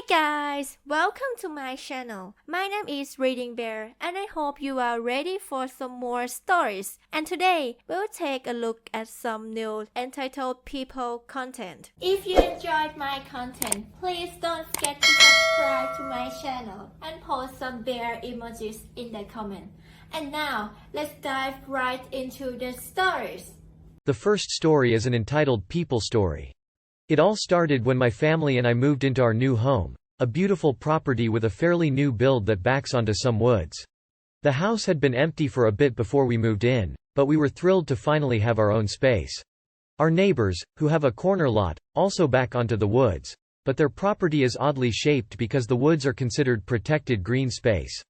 Guys, welcome to my channel. My name is ReadingBear and I hope you are ready for some more stories. And today, we'll take a look at some new entitled people content. If you enjoyed my content, please don't forget to subscribe to my channel and post some bear emojis in the comment. And now, let's dive right into the stories. The first story is an entitled people story. It all started when my family and I moved into our new home, a beautiful property with a fairly new build that backs onto some woods. The house had been empty for a bit before we moved in, but we were thrilled to finally have our own space. Our neighbors, who have a corner lot, also back onto the woods, but their property is oddly shaped because the woods are considered protected green space.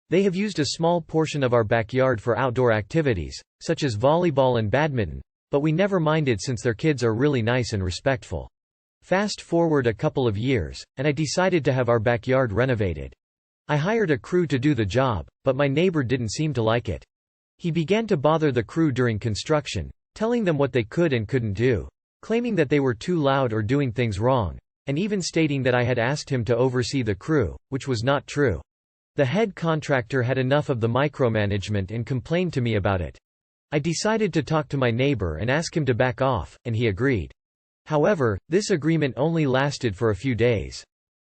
They have used a small portion of our backyard for outdoor activities, such as volleyball and badminton, but we never minded since their kids are really nice and respectful. Fast forward a couple of years, and I decided to have our backyard renovated. I hired a crew to do the job, but my neighbor didn't seem to like it. He began to bother the crew during construction, telling them what they could and couldn't do, claiming that they were too loud or doing things wrong, and even stating that I had asked him to oversee the crew, which was not true. The head contractor had enough of the micromanagement and complained to me about it. I decided to talk to my neighbor and ask him to back off, and he agreed. However, this agreement only lasted for a few days.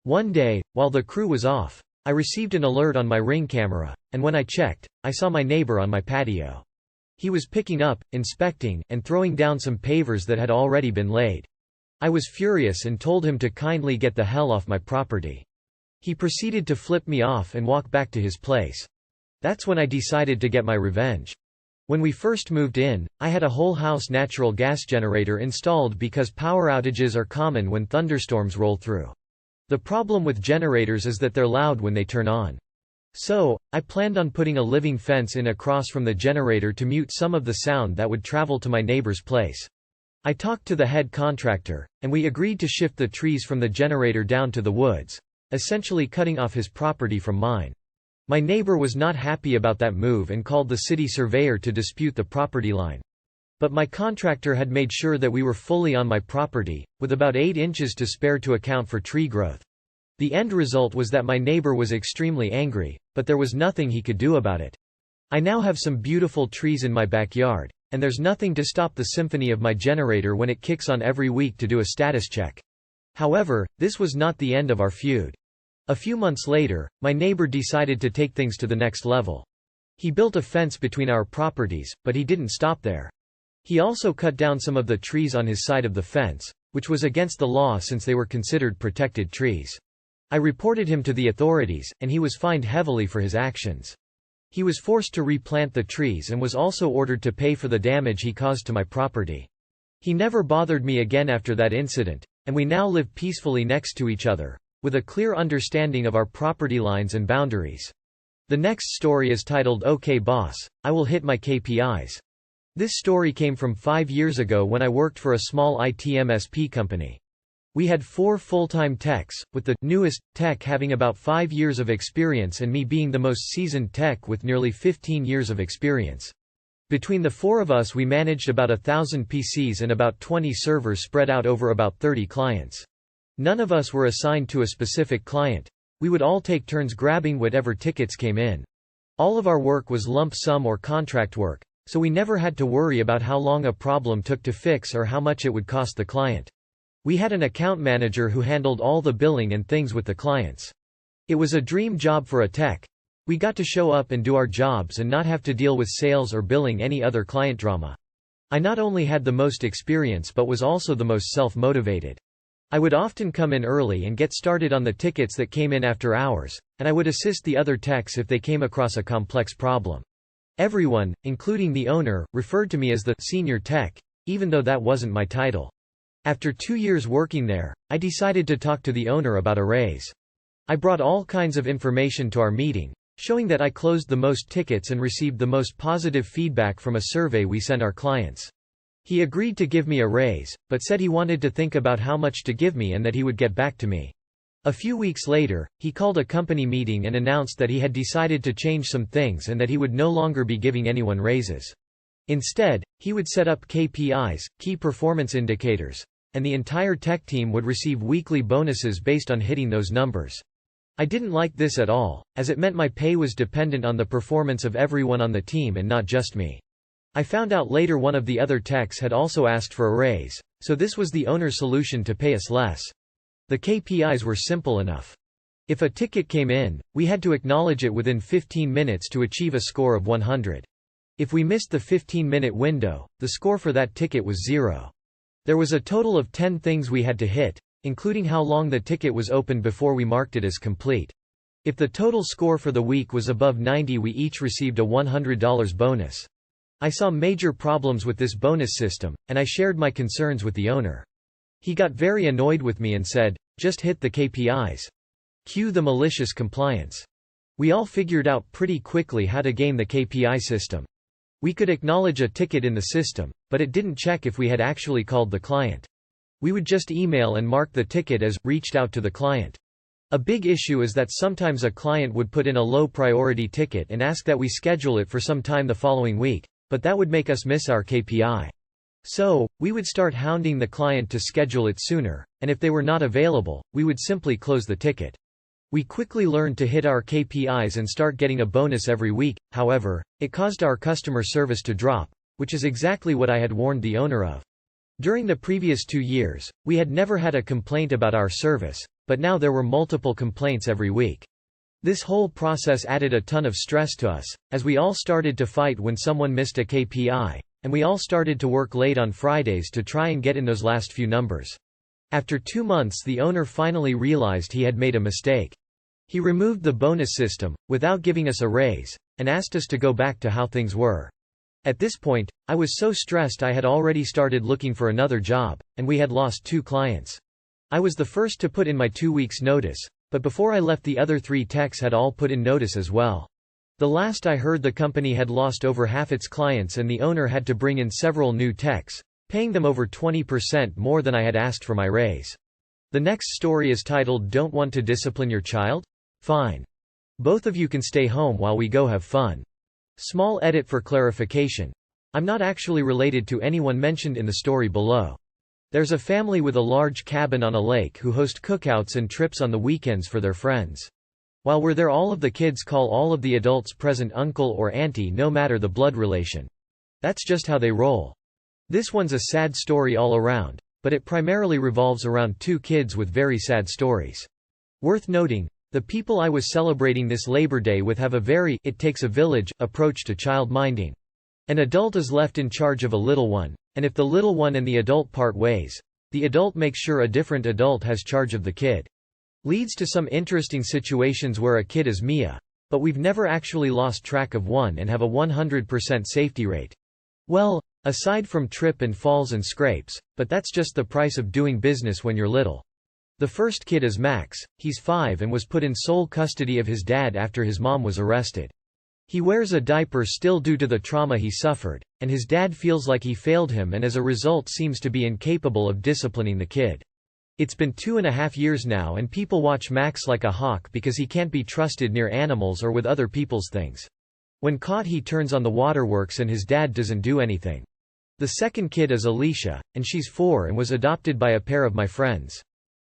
One day, while the crew was off, I received an alert on my Ring camera, and when I checked, I saw my neighbor on my patio. He was picking up, inspecting, and throwing down some pavers that had already been laid. I was furious and told him to kindly get the hell off my property. He proceeded to flip me off and walk back to his place. That's when I decided to get my revenge. When we first moved in, I had a whole house natural gas generator installed because power outages are common when thunderstorms roll through. The problem with generators is that they're loud when they turn on. So, I planned on putting a living fence in across from the generator to mute some of the sound that would travel to my neighbor's place. I talked to the head contractor, and we agreed to shift the trees from the generator down to the woods, essentially cutting off his property from mine. My neighbor was not happy about that move and called the city surveyor to dispute the property line. But my contractor had made sure that we were fully on my property, with about 8 inches to spare to account for tree growth. The end result was that my neighbor was extremely angry, but there was nothing he could do about it. I now have some beautiful trees in my backyard, and there's nothing to stop the symphony of my generator when it kicks on every week to do a status check. However, this was not the end of our feud. A few months later, my neighbor decided to take things to the next level. He built a fence between our properties, but he didn't stop there. He also cut down some of the trees on his side of the fence, which was against the law since they were considered protected trees. I reported him to the authorities, and he was fined heavily for his actions. He was forced to replant the trees and was also ordered to pay for the damage he caused to my property. He never bothered me again after that incident, and we now live peacefully next to each other, with a clear understanding of our property lines and boundaries. The next story is titled "Okay Boss, I Will Hit My KPIs." This story came from 5 years ago when I worked for a small IT MSP company. We had 4 full-time techs, with the newest tech having about 5 years of experience and me being the most seasoned tech with nearly 15 years of experience. Between the 4 of us we managed about 1,000 PCs and about 20 servers spread out over about 30 clients. None of us were assigned to a specific client. We would all take turns grabbing whatever tickets came in. All of our work was lump sum or contract work, so we never had to worry about how long a problem took to fix or how much it would cost the client. We had an account manager who handled all the billing and things with the clients. It was a dream job for a tech. We got to show up and do our jobs and not have to deal with sales or billing any other client drama. I not only had the most experience but was also the most self-motivated. I would often come in early and get started on the tickets that came in after hours, and I would assist the other techs if they came across a complex problem. Everyone, including the owner, referred to me as the senior tech, even though that wasn't my title. After 2 years working there, I decided to talk to the owner about a raise. I brought all kinds of information to our meeting, showing that I closed the most tickets and received the most positive feedback from a survey we sent our clients. He agreed to give me a raise, but said he wanted to think about how much to give me and that he would get back to me. A few weeks later, he called a company meeting and announced that he had decided to change some things and that he would no longer be giving anyone raises. Instead, he would set up KPIs, key performance indicators, and the entire tech team would receive weekly bonuses based on hitting those numbers. I didn't like this at all, as it meant my pay was dependent on the performance of everyone on the team and not just me. I found out later one of the other techs had also asked for a raise, so this was the owner's solution to pay us less. The KPIs were simple enough. If a ticket came in, we had to acknowledge it within 15 minutes to achieve a score of 100. If we missed the 15-minute window, the score for that ticket was 0. There was a total of 10 things we had to hit, including how long the ticket was open before we marked it as complete. If the total score for the week was above 90, we each received a $100 bonus. I saw major problems with this bonus system, and I shared my concerns with the owner. He got very annoyed with me and said, "Just hit the KPIs. Cue the malicious compliance." We all figured out pretty quickly how to game the KPI system. We could acknowledge a ticket in the system, but it didn't check if we had actually called the client. We would just email and mark the ticket as reached out to the client. A big issue is that sometimes a client would put in a low priority ticket and ask that we schedule it for some time the following week, but that would make us miss our KPI. So, we would start hounding the client to schedule it sooner, and if they were not available, we would simply close the ticket. We quickly learned to hit our KPIs and start getting a bonus every week. However, it caused our customer service to drop, which is exactly what I had warned the owner of. During the previous 2 years, we had never had a complaint about our service, but now there were multiple complaints every week. This whole process added a ton of stress to us, as we all started to fight when someone missed a KPI, and we all started to work late on Fridays to try and get in those last few numbers. After 2 months, the owner finally realized he had made a mistake. He removed the bonus system, without giving us a raise, and asked us to go back to how things were. At this point, I was so stressed I had already started looking for another job, and we had lost 2 clients. I was the first to put in my 2 weeks' notice, but before I left the other 3 techs had all put in notice as well. The last I heard, the company had lost over half its clients and the owner had to bring in several new techs, paying them over 20% more than I had asked for my raise. The next story is titled "Don't Want to Discipline Your Child? Fine. Both of you can stay home while we go have fun." Small edit for clarification. I'm not actually related to anyone mentioned in the story below. There's a family with a large cabin on a lake who host cookouts and trips on the weekends for their friends. While we're there, all of the kids call all of the adults present uncle or auntie, no matter the blood relation. That's just how they roll. This one's a sad story all around, but it primarily revolves around 2 kids with very sad stories. Worth noting, the people I was celebrating this Labor Day with have a very "it takes a village" approach to child minding. An adult is left in charge of a little one, and if the little one and the adult part ways, the adult makes sure a different adult has charge of the kid. Leads to some interesting situations where a kid is Mia, but we've never actually lost track of one and have a 100% safety rate. Well, aside from trip and falls and scrapes, but that's just the price of doing business when you're little. The first kid is Max. He's 5 and was put in sole custody of his dad after his mom was arrested. He wears a diaper still due to the trauma he suffered, and his dad feels like he failed him and as a result seems to be incapable of disciplining the kid. It's been 2.5 years now and people watch Max like a hawk because he can't be trusted near animals or with other people's things. When caught, he turns on the waterworks and his dad doesn't do anything. The second kid is Alicia, and she's 4 and was adopted by a pair of my friends.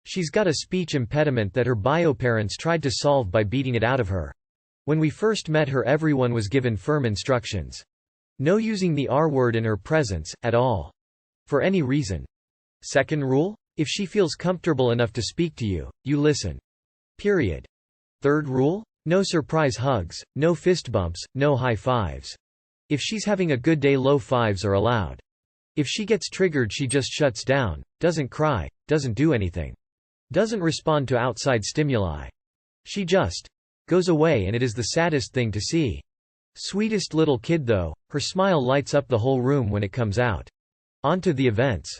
She's got a speech impediment that her bio parents tried to solve by beating it out of her. When we first met her, everyone was given firm instructions. No using the R word in her presence, at all. For any reason. Second rule? If she feels comfortable enough to speak to you, you listen. Period. Third rule? No surprise hugs, no fist bumps, no high fives. If she's having a good day, low fives are allowed. If she gets triggered, she just shuts down, doesn't cry, doesn't do anything. Doesn't respond to outside stimuli. She just goes away, and it is the saddest thing to see. Sweetest little kid though, her smile lights up the whole room when it comes out. On to the events.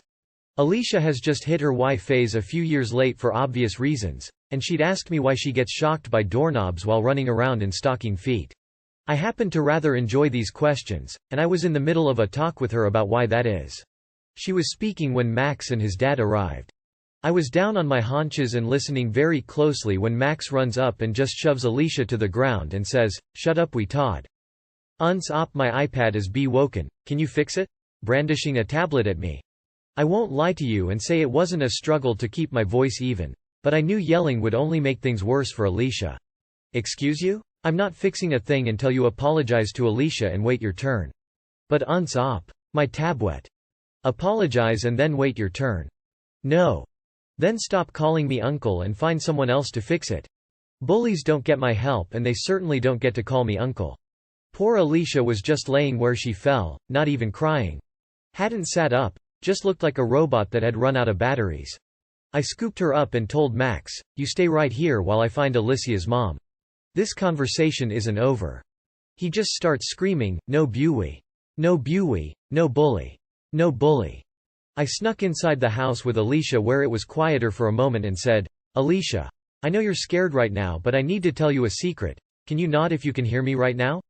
Alicia has just hit her Y phase a few years late for obvious reasons, and she'd asked me why she gets shocked by doorknobs while running around in stocking feet. I happen to rather enjoy these questions, and I was in the middle of a talk with her about why that is. She was speaking when Max and his dad arrived. I was down on my haunches and listening very closely when Max runs up and just shoves Alicia to the ground and says, "Shut up wee Todd. Uns op, my iPad is be woken, can you fix it?" brandishing a tablet at me. I won't lie to you and say it wasn't a struggle to keep my voice even, but I knew yelling would only make things worse for Alicia. Excuse you? I'm not fixing a thing until you apologize to Alicia and wait your turn. But uns op. My tablet. Apologize and then wait your turn. No. Then stop calling me uncle and find someone else to fix it. Bullies don't get my help and they certainly don't get to call me uncle. Poor Alicia was just laying where she fell, not even crying. Hadn't sat up, just looked like a robot that had run out of batteries. I scooped her up and told Max, "You stay right here while I find Alicia's mom. This conversation isn't over." He just starts screaming, "No buoy. No buoy, no bully. No bully." I snuck inside the house with Alicia where it was quieter for a moment and said, "Alicia, I know you're scared right now but I need to tell you a secret. Can you nod if you can hear me right now?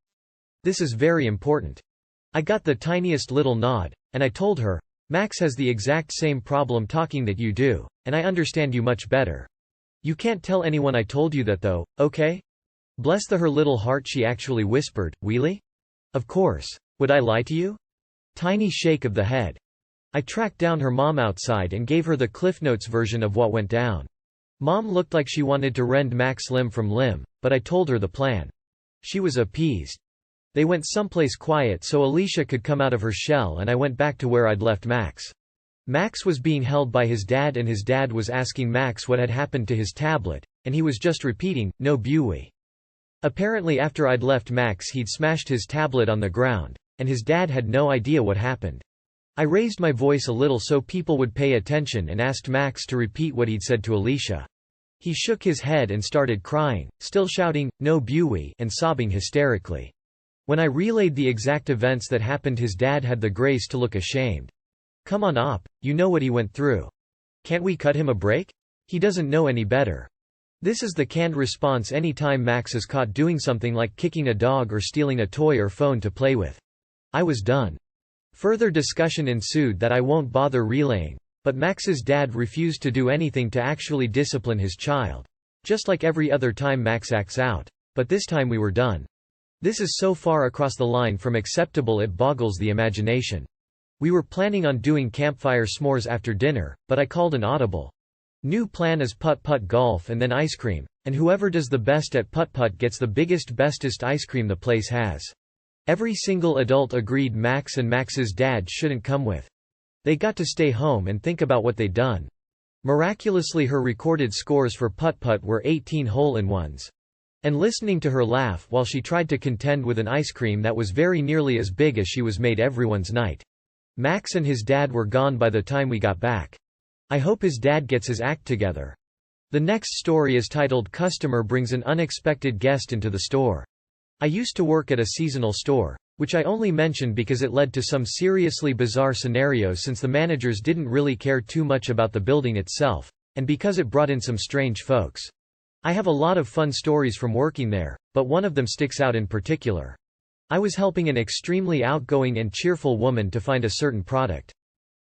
This is very important." I got the tiniest little nod, and I told her, "Max has the exact same problem talking that you do, and I understand you much better. You can't tell anyone I told you that though, okay?" Bless her little heart, she actually whispered, "Really? Of course. Would I lie to you?" Tiny shake of the head. I tracked down her mom outside and gave her the Cliff Notes version of what went down. Mom looked like she wanted to rend Max limb from limb, but I told her the plan. She was appeased. They went someplace quiet so Alicia could come out of her shell and I went back to where I'd left Max. Max was being held by his dad and his dad was asking Max what had happened to his tablet, and he was just repeating, "No buoy." Apparently after I'd left Max he'd smashed his tablet on the ground, and his dad had no idea what happened. I raised my voice a little so people would pay attention and asked Max to repeat what he'd said to Alicia. He shook his head and started crying, still shouting, "No buoy," and sobbing hysterically. When I relayed the exact events that happened, his dad had the grace to look ashamed. "Come on op, you know what he went through. Can't we cut him a break? He doesn't know any better." This is the canned response anytime Max is caught doing something like kicking a dog or stealing a toy or phone to play with. I was done. Further discussion ensued that I won't bother relaying, but Max's dad refused to do anything to actually discipline his child. Just like every other time Max acts out. But this time we were done. This is so far across the line from acceptable it boggles the imagination. We were planning on doing campfire s'mores after dinner, but I called an audible. New plan is putt-putt golf and then ice cream, and whoever does the best at putt-putt gets the biggest bestest ice cream the place has. Every single adult agreed Max and Max's dad shouldn't come with. They got to stay home and think about what they'd done. Miraculously her recorded scores for putt-putt were 18 hole-in-ones. And listening to her laugh while she tried to contend with an ice cream that was very nearly as big as she was made everyone's night. Max and his dad were gone by the time we got back. I hope his dad gets his act together. The next story is titled "Customer Brings an Unexpected Guest into the Store." I used to work at a seasonal store, which I only mention because it led to some seriously bizarre scenarios since the managers didn't really care too much about the building itself, and because it brought in some strange folks. I have a lot of fun stories from working there, but one of them sticks out in particular. I was helping an extremely outgoing and cheerful woman to find a certain product.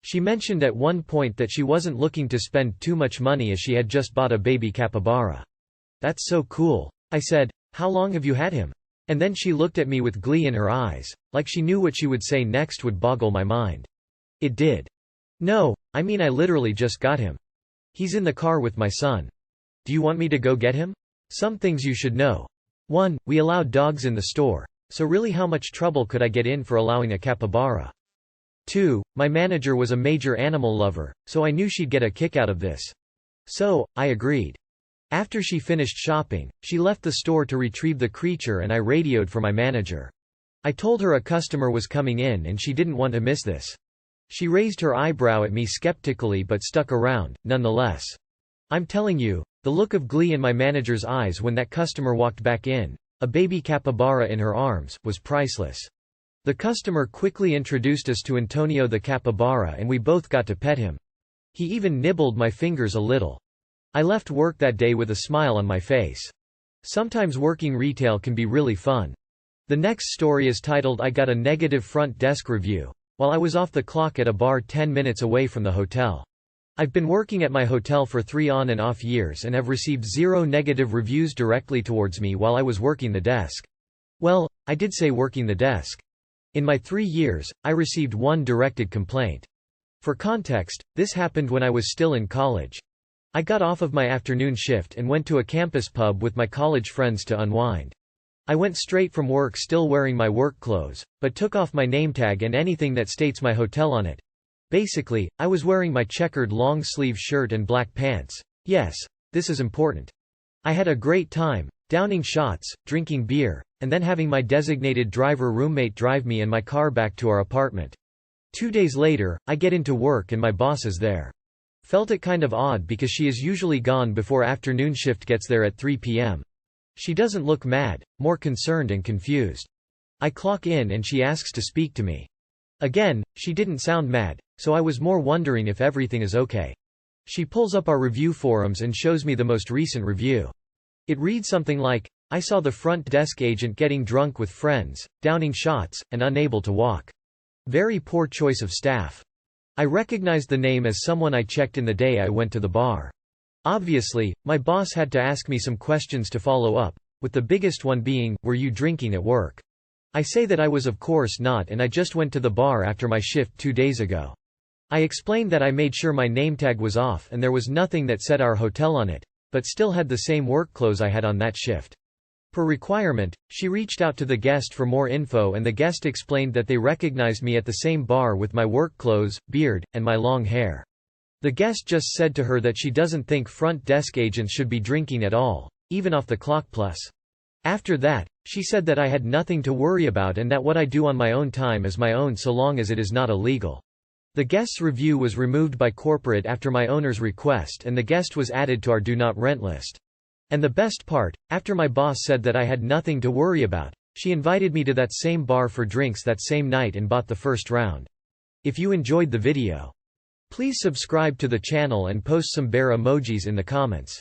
She mentioned at one point that she wasn't looking to spend too much money as she had just bought a baby capybara. "That's so cool," I said. "How long have you had him?" And then she looked at me with glee in her eyes, like she knew what she would say next would boggle my mind. It did. "No, I mean I literally just got him. He's in the car with my son. Do you want me to go get him?" Some things you should know. 1. We allowed dogs in the store, so really how much trouble could I get in for allowing a capybara? 2. My manager was a major animal lover, so I knew she'd get a kick out of this. So, I agreed. After she finished shopping, she left the store to retrieve the creature and I radioed for my manager. I told her a customer was coming in and she didn't want to miss this. She raised her eyebrow at me skeptically but stuck around, nonetheless. I'm telling you, the look of glee in my manager's eyes when that customer walked back in, a baby capybara in her arms, was priceless. The customer quickly introduced us to Antonio the capybara and we both got to pet him. He even nibbled my fingers a little. I left work that day with a smile on my face. Sometimes working retail can be really fun. The next story is titled "I Got a Negative Front Desk Review" while I was off the clock at a bar 10 minutes away from the hotel. I've been working at my hotel for 3 on and off years and have received 0 negative reviews directly towards me while I was working the desk. Well, I did say working the desk. In my 3 years, I received 1 directed complaint. For context, this happened when I was still in college. I got off of my afternoon shift and went to a campus pub with my college friends to unwind. I went straight from work still wearing my work clothes, but took off my name tag and anything that states my hotel on it. Basically, I was wearing my checkered long-sleeve shirt and black pants. Yes, this is important. I had a great time, downing shots, drinking beer, and then having my designated driver roommate drive me and my car back to our apartment. 2 days later, I get into work and my boss is there. Felt it kind of odd because she is usually gone before afternoon shift gets there at 3 p.m. She doesn't look mad, more concerned and confused. I clock in and she asks to speak to me. Again, she didn't sound mad, so I was more wondering if everything is okay. She pulls up our review forums and shows me the most recent review. It reads something like, "I saw the front desk agent getting drunk with friends, downing shots, and unable to walk. Very poor choice of staff." I recognized the name as someone I checked in the day I went to the bar. Obviously, my boss had to ask me some questions to follow up, with the biggest one being, "Were you drinking at work?" I say that I was of course not and I just went to the bar after my shift 2 days ago. I explained that I made sure my name tag was off and there was nothing that said our hotel on it, but still had the same work clothes I had on that shift. Per requirement, she reached out to the guest for more info and the guest explained that they recognized me at the same bar with my work clothes, beard, and my long hair. The guest just said to her that she doesn't think front desk agents should be drinking at all, even off the clock plus. After that, she said that I had nothing to worry about and that what I do on my own time is my own so long as it is not illegal. The guest's review was removed by corporate after my owner's request and the guest was added to our do not rent list. And the best part, after my boss said that I had nothing to worry about, she invited me to that same bar for drinks that same night and bought the first round. If you enjoyed the video, please subscribe to the channel and post some bear emojis in the comments.